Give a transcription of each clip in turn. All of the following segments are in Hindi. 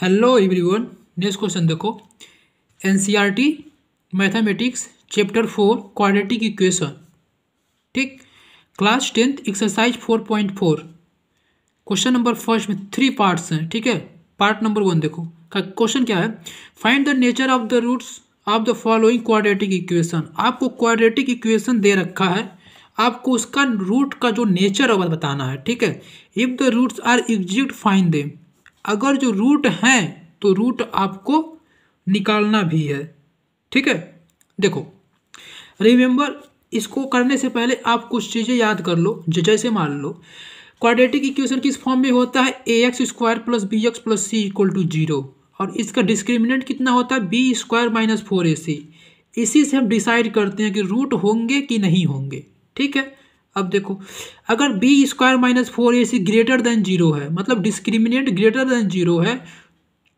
Hello everyone. नेक्स्ट क्वेश्चन देखो। NCERT mathematics chapter 4 quadratic equation, ठीक, class 10th exercise 4.4। Question number first में 3 पार्ट्स हैं, ठीक है। पार्ट नंबर 1 देखो, क्वेश्चन क्या है, find the nature of the roots of the following quadratic equation. आपको क्वाड्रेटिक इक्वेशन दे रखा है, आपको उसका रूट का जो नेचर है बताना है, ठीक है। If the roots are exist find them, अगर जो रूट हैं तो रूट आपको निकालना भी है, ठीक है। देखो रिमेंबर, इसको करने से पहले आप कुछ चीज़ें याद कर लो। जैसे मान लो क्वाड्रेटिक इक्वेशन किस फॉर्म में होता है, ax² + bx + c = 0, और इसका डिस्क्रिमिनेंट कितना होता है, b² - 4ac। इसी से हम डिसाइड करते हैं कि रूट होंगे कि नहीं होंगे, ठीक है। अब देखो, अगर b² - 4ac ग्रेटर देन 0 है, मतलब डिस्क्रिमिनेंट ग्रेटर देन 0 है,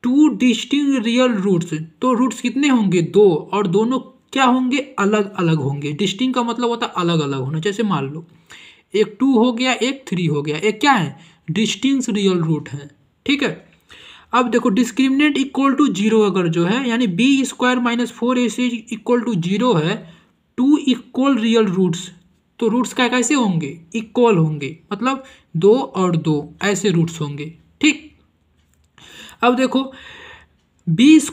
टू डिस्टिंक्ट रियल रूट्स, तो रूट्स कितने होंगे, 2, और दोनों क्या होंगे, अलग अलग होंगे। डिस्टिंक्ट का मतलब होता है अलग अलग होना। जैसे मान लो एक 2 हो गया, एक 3 हो गया, एक क्या है, डिस्टिंक्ट रियल रूट है, ठीक है। अब देखो डिस्क्रिमिनेंट = 0 अगर जो है, यानी b² - 4ac = 0 है, 2 इक्वल रियल रूट्स, तो रूट्स क्या कैसे होंगे, इक्वल होंगे, मतलब 2 और 2 ऐसे रूट्स होंगे, ठीक। अब देखो b² -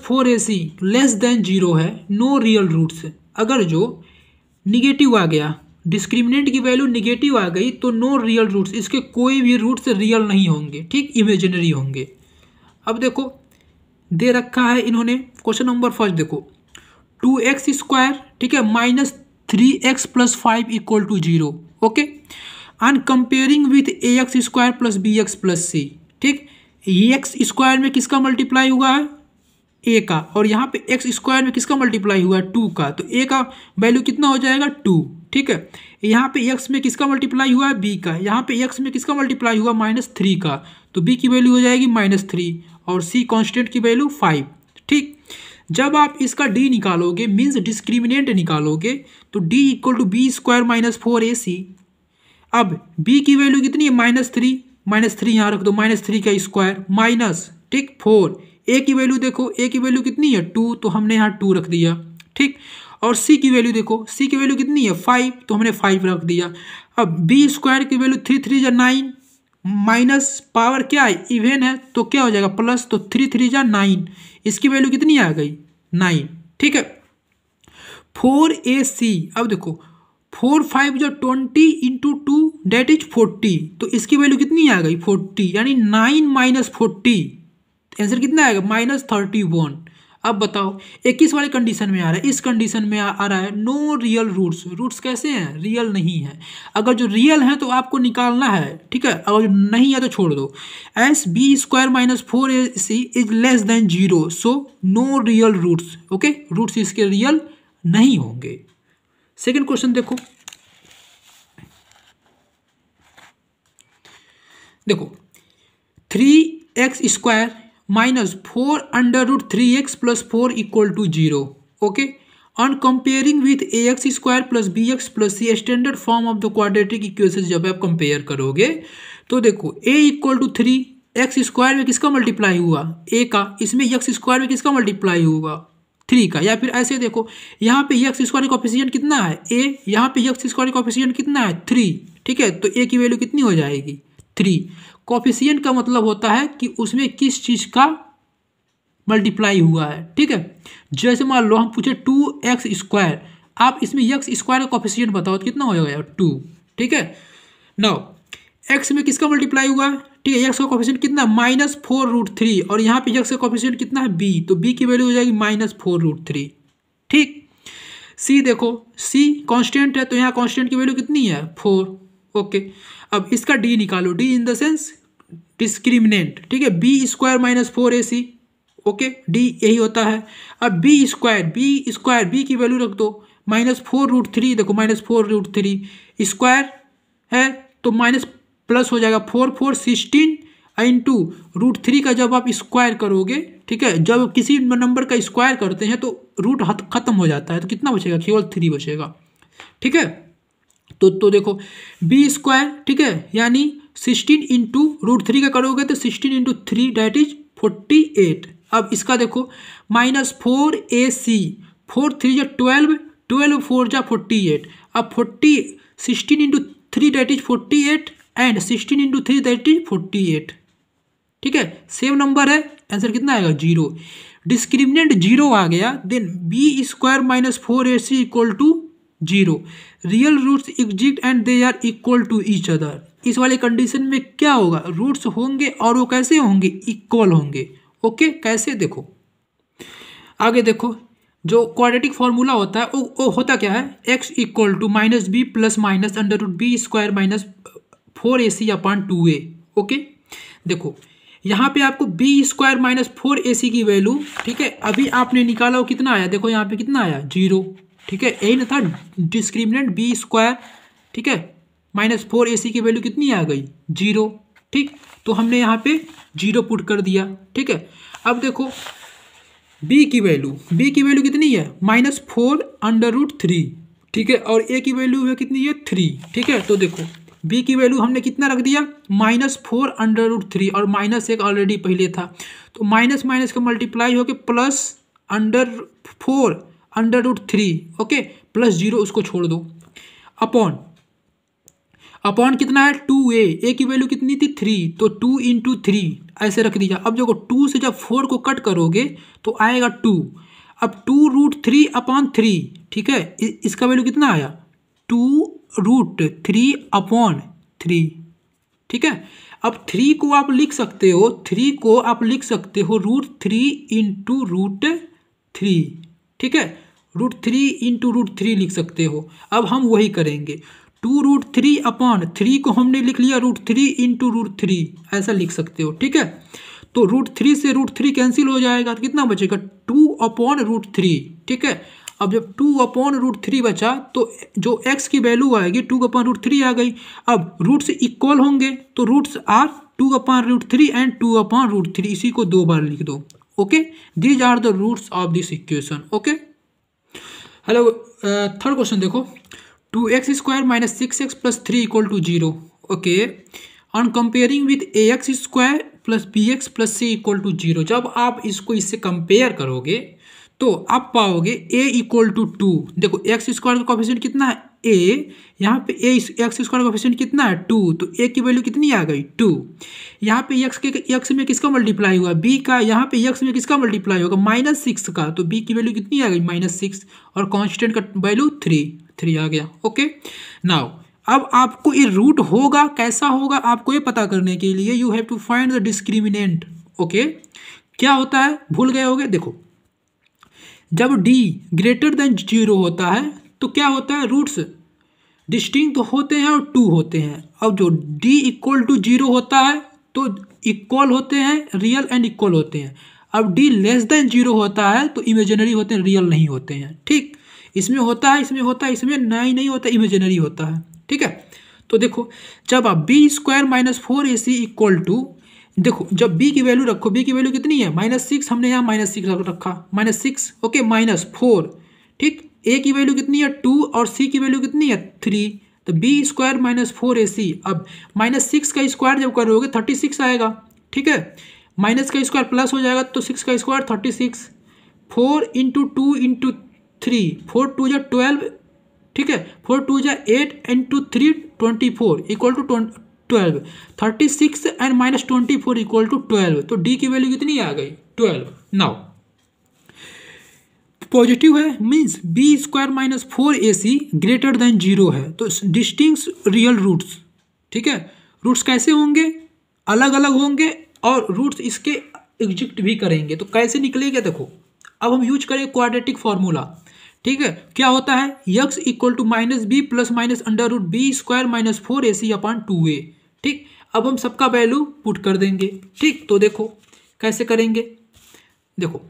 4ac <<0 है, नो रियल रूट्स। अगर जो निगेटिव आ गया, डिस्क्रिमिनेंट की वैल्यू निगेटिव आ गई, तो नो रियल रूट्स, इसके कोई भी रूट्स रियल नहीं होंगे, ठीक, इमेजिनरी होंगे। अब देखो दे रखा है इन्होंने, क्वेश्चन नंबर फर्स्ट देखो, 2x², ठीक है, -3x + 5 = 0, okay. And comparing with ax² + bx + c, ठीक। x² में किसका मल्टीप्लाई हुआ है, a का, और यहाँ पे x² में किसका मल्टीप्लाई हुआ है, 2 का, तो a का वैल्यू कितना हो जाएगा, 2, ठीक है। यहाँ पे x में किसका मल्टीप्लाई हुआ है, b का, यहाँ पे x में किसका मल्टीप्लाई हुआ, -3 का, तो b की वैल्यू हो जाएगी -3, और c कांस्टेंट की वैल्यू 5, ठीक। जब आप इसका d निकालोगे, मीन्स डिस्क्रिमिनेंट निकालोगे, तो d = b² - 4ac। अब b की वैल्यू कितनी है, -3 यहाँ रख दो, -3 का स्क्वायर माइनस, ठीक, 4। a की वैल्यू देखो, a की वैल्यू कितनी है, 2, तो हमने यहाँ 2 रख दिया, ठीक। और c की वैल्यू देखो, c की वैल्यू कितनी है, 5, तो हमने 5 रख दिया। अब b² की वैल्यू 3 3 = 9, माइनस पावर क्या है, इवन है, तो क्या हो जाएगा, प्लस, तो 3 3 = 9, इसकी वैल्यू कितनी आ गई, 9, ठीक है। 4ac, अब देखो 4 5 जो 20 × 2 दैट इज 40, तो इसकी वैल्यू कितनी आ गई, 40, यानी 9 - 40, आंसर कितना आएगा, -31। अब बताओ 21 वाले कंडीशन में आ रहा है, इस कंडीशन में आ रहा है नो रियल रूट्स। रूट्स कैसे हैं, रियल नहीं है। अगर जो रियल है तो आपको निकालना है, ठीक है, अगर नहीं है तो छोड़ दो। As b² - 4ac > 0, so no real roots, okay, roots इसके रियल नहीं होंगे। सेकेंड क्वेश्चन देखो, देखो 3x² - 4√3x + 4 = 0, okay. On comparing with ax² + bx + c, standard form of the quadratic equation जब आप कंपेयर करोगे, तो देखो a = 3, x² में किसका मल्टीप्लाई हुआ, a का, इसमें x² में किसका मल्टीप्लाई हुआ, 3 का। या फिर ऐसे देखो, यहाँ पे x² का कोएफिशिएंट कितना है, a, यहाँ पे x² का कोएफिशिएंट कितना है, 3, ठीक है, तो a की वैल्यू कितनी हो जाएगी, 3। कोएफिशिएंट का मतलब होता है कि उसमें किस चीज़ का मल्टीप्लाई हुआ है, ठीक है। जैसे मान लो हम पूछे 2x², आप इसमें x² का कोएफिशिएंट बताओ तो कितना हो जाएगा, 2, ठीक है। नाउ x में किसका मल्टीप्लाई हुआ है, ठीक है, x का कोएफिशिएंट कितना, -4√3, और यहाँ पे x का कोएफिशिएंट कितना है, b, तो b की वैल्यू हो जाएगी -4√3, ठीक। c देखो, c कांस्टेंट है, तो यहाँ कांस्टेंट की वैल्यू कितनी है, 4, ओके। अब इसका d निकालो, d in the sense discriminant, ठीक है, b² - 4ac, ओके, d यही होता है। अब b² b की वैल्यू रख दो, -4√3, देखो -4√3 स्क्वायर है, तो माइनस प्लस हो जाएगा, 4 4 16 × √3 का जब आप स्क्वायर करोगे, ठीक है, जब किसी नंबर का स्क्वायर करते हैं तो रूट खत्म हो जाता है, तो कितना बचेगा, केवल 3 बचेगा, ठीक है। तो देखो b², ठीक है, यानी 16 × √3 का करोगे तो 16 × 3 दैट इज 48। अब इसका देखो -4AC, 4 3 जा 12, 12 4 जा 48। अब 16 into 3 that is 48 and 16 into 3 that is 48। ठीक है, सेम नंबर है, आंसर कितना आएगा 0। डिस्क्रिमिनेंट 0 आ गया, then b² - 4ac equal to 0। Real roots exist and they are equal to each other. इस वाले कंडीशन में क्या होगा, रूट्स होंगे और वो कैसे होंगे, इक्वल होंगे। ओके, कैसे देखो आगे देखो, जो क्वाड्रेटिक फॉर्मूला होता है वो होता क्या है, x equal to -b plus minus √b² - 4ac/2a। Okay, देखो यहाँ पे आपको b² - 4ac की वैल्यू, ठीक है, अभी आपने निकाला वो कितना आया, देखो यहाँ पे कितना आया 0। ठीक है, यही ना था डिस्क्रिमिनेंट b², ठीक है, -4ac की वैल्यू कितनी आ गई 0। ठीक, तो हमने यहाँ पे 0 पुट कर दिया। ठीक है, अब देखो b की वैल्यू कितनी है -4√3। ठीक है, और a की वैल्यू है कितनी है 3। ठीक है, तो देखो b की वैल्यू हमने कितना रख दिया -4√3 और -1 ऑलरेडी पहले था, तो माइनस माइनस का मल्टीप्लाई होके +4√3। ओके, +0 उसको छोड़ दो, अपॉन कितना है 2a की वैल्यू कितनी थी 3, तो 2 × 3 ऐसे रख दीजिए। अब देखो 2 से जब 4 को कट करोगे तो आएगा 2। अब 2√3/3, ठीक है, इसका वैल्यू कितना आया 2√3/3। ठीक है, अब 3 को आप लिख सकते हो, √3 × √3। ठीक है, √3 × √3 लिख सकते हो। अब हम वही करेंगे, 2√3/3 को हमने लिख लिया √3 × √3 ऐसा लिख सकते हो। ठीक है, तो √3 से √3 कैंसिल हो जाएगा तो कितना बचेगा 2/√3। ठीक है, अब जब 2/√3 बचा तो जो x की वैल्यू आएगी 2/√3 आ गई। अब रूट्स इक्वल होंगे तो रूट्स आर 2/√3 एंड 2/√3, इसी को 2 बार लिख दो। Okay, these are the roots of this equation. Okay, hello, third question देखो, 2x² - 6x + 3 = 0। Okay, on comparing with ax² + bx + c = 0। जब आप इससे कंपेयर करोगे तो आप पाओगे a = 2। देखो x² का कोफिशिएंट कितना है a, यहाँ पे x² का कोफिशिएंट कितना है 2, तो a की वैल्यू कितनी आ गई 2। यहाँ पे x में किसका मल्टीप्लाई हुआ b का, यहाँ पे x में किसका मल्टीप्लाई होगा -6 का, तो b की वैल्यू कितनी आ गई -6 और कांस्टेंट का वैल्यू 3 आ गया। ओके, नाउ अब आपको ये रूट होगा कैसा होगा, आपको ये पता करने के लिए you have to find the discriminant. Okay, क्या होता है भूल गए होगे, देखो जब d > 0 होता है तो क्या होता है, रूट्स डिस्टिंक्ट होते हैं और 2 होते हैं। अब जो d = 0 होता है तो इक्वल होते हैं, रियल एंड इक्वल होते हैं। अब d < 0 होता है तो इमेजिनरी होते हैं, रियल नहीं होते हैं। ठीक, इसमें होता है, इसमें होता है, इसमें नहीं होता, इमेजिनरी होता है। ठीक है, तो देखो जब आप b² - 4ac इक्वल टू, देखो जब b की वैल्यू रखो, b की वैल्यू कितनी है -6, हमने यहाँ -6 रखा, -6। ओके, -4। ठीक, a की वैल्यू कितनी है 2 और c की वैल्यू कितनी है 3, तो b² - 4ac। अब -6 का स्क्वायर जब करोगे 36 आएगा। ठीक है, माइनस का स्क्वायर प्लस हो जाएगा तो 6 का स्क्वायर 36, 4 × 2 × 3, 4 2 जा 12। ठीक है, 4 2 जा 8 × 3 24 = 12। 36 एंड -24 = 12, तो d की वैल्यू कितनी आ गई 12। नाउ पॉजिटिव है मीन्स b² - 4ac > 0 है, तो डिस्टिंक्ट रियल रूट्स। ठीक है, रूट्स कैसे होंगे, अलग अलग होंगे और रूट्स इसके एग्जिस्ट भी करेंगे। तो कैसे निकलेगा, देखो अब हम यूज करें क्वाड्रेटिक फॉर्मूला। ठीक है, क्या होता है x = -b plus minus √b² - 4ac/2a। ठीक, अब हम सबका वैल्यू पुट कर देंगे। ठीक, तो देखो कैसे करेंगे, देखो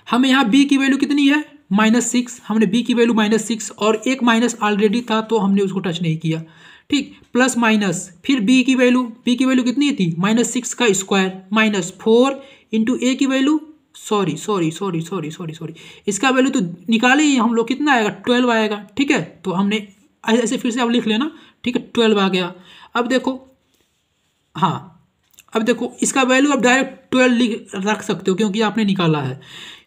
हमें यहाँ b की वैल्यू कितनी है -6, हमने b की वैल्यू -6 और एक माइनस ऑलरेडी था तो हमने उसको टच नहीं किया। ठीक, प्लस माइनस, फिर b की वैल्यू कितनी थी -6 का स्क्वायर -4 × a की वैल्यू, सॉरी, इसका वैल्यू तो निकाले ही हम लोग, कितना आएगा 12 आएगा। ठीक है, तो हमने ऐसे फिर से आप लिख लेना। ठीक है, 12 आ गया। अब देखो, हाँ अब देखो इसका वैल्यू आप डायरेक्ट 12 रख सकते हो क्योंकि आपने निकाला है।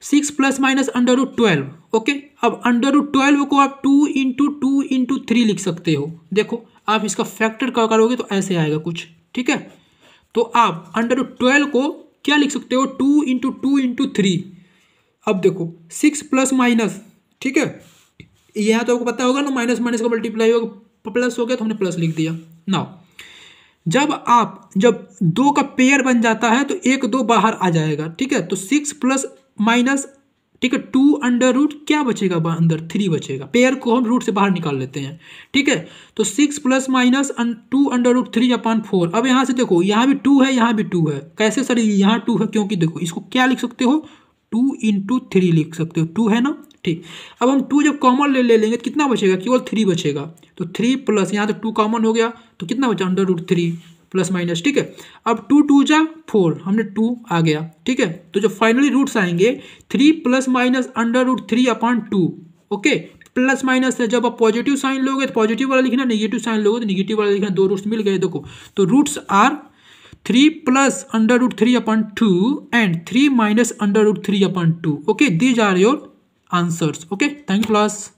6 plus minus under root 12। Okay, अब अंडर रूट 12 को आप 2 × 3 लिख सकते हो। देखो आप इसका फैक्टर का करोगे तो ऐसे आएगा कुछ, ठीक है। तो आप अंडर रूट 12 को क्या लिख सकते हो, 2 × 2 × 3। अब देखो 6 प्लस माइनस, ठीक है, यहाँ तो आपको पता होगा ना, माइनस माइनस का मल्टीप्लाई होगा, प्लस हो गया तो हमने प्लस लिख दिया। नाउ जब 2 का पेयर बन जाता है तो 1 2 बाहर आ जाएगा, ठीक है। तो 6 प्लस माइनस, ठीक है, 2 अंडर रूट क्या बचेगा, अंदर 3 बचेगा। पेयर को हम रूट से बाहर निकाल लेते हैं, ठीक है। तो 6 प्लस माइनस 2 अंडर रूट 3/4। अब यहाँ से देखो, यहाँ भी 2 है, यहाँ भी 2 है। कैसे सर, यहाँ 2 है क्योंकि देखो इसको क्या लिख सकते हो, 2 × 3 लिख सकते हो, 2 है ना, ठीक। अब हम 2 जब कॉमन ले लेंगे तो कितना बचेगा, केवल 3 बचेगा। तो 3 प्लस यहाँ तो 2 कॉमन हो गया तो कितना बचा, अंडर रूट 3 प्लस माइनस, ठीक है। अब 2 2 जा 4, हमने 2 आ गया, ठीक है। तो जो फाइनली रूट्स आएंगे 3 plus minus under root 3/2। Okay, plus minus है, जब आप पॉजिटिव साइन लोगे तो पॉजिटिव वाला लिखना, नेगेटिव साइन लोगे तो नेगेटिव वाला लिखना। 2 रूट्स मिल गए देखो। तो roots are 3 plus under root 3/2 and 3 minus under root 3/2। Okay, these are your answers. Okay, thank you class.